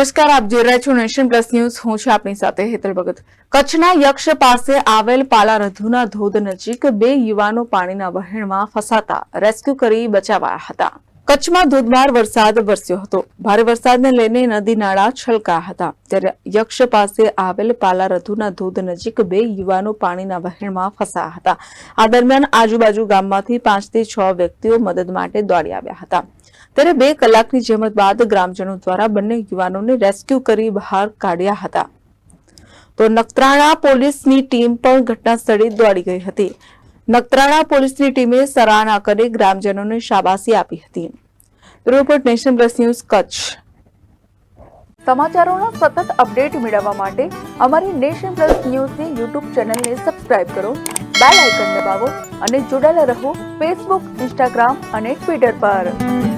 નમસ્કાર, આપ જોઈ રહ્યા છો નેશન પ્લસ ન્યૂઝ. હું છું આપની સાથે હેતલ ભગત. કચ્છના યક્ષ પાસે આવેલ પાલારધુના ધોધ નજીક 2 યુવાનો પાણીના વહેણમાં ફસાતા રેસ્ક્યુ કરી બચાવાયા હતા. કચ્છમાં ધોધમાર વરસાદ વરસ્યો હતો. ભારે વરસાદને લઈને નદી નાળા છલકાયા હતા. ત્યારે યક્ષ પાસે આવેલ પાલારધુના ધોધ નજીક 2 યુવાનો પાણીના વહેણમાં ફસાયા હતા. આ દરમિયાન આજુબાજુ ગામમાંથી 5 થી 6 વ્યક્તિઓ મદદ માટે દોડી આવ્યા હતા. ત્યારે 2 કલાકની જહેમત બાદ ગ્રામજનો દ્વારા બંને યુવાનોને રેસ્ક્યુ કરી બહાર કાઢ્યા હતા. તો નખત્રાણા પોલીસની ટીમ પણ ઘટના સ્થળે દોડી ગઈ હતી. નખત્રાણા પોલીસની ટીમે સરાહના કરી ગ્રામજનોને શાબાશી આપી હતી. Report nation plus news Kutch. સમાચારોના સતત અપડેટ મેળવવા માટે અમારી નેશન પ્લસ ન્યૂઝની યુટ્યુબ ચેનલને સબસ્ક્રાઇબ કરો, બેલ આઇકન દબાવો અને જોડાયેલા રહો ફેસબુક, ઇન્સ્ટાગ્રામ અને ટ્વિટર પર.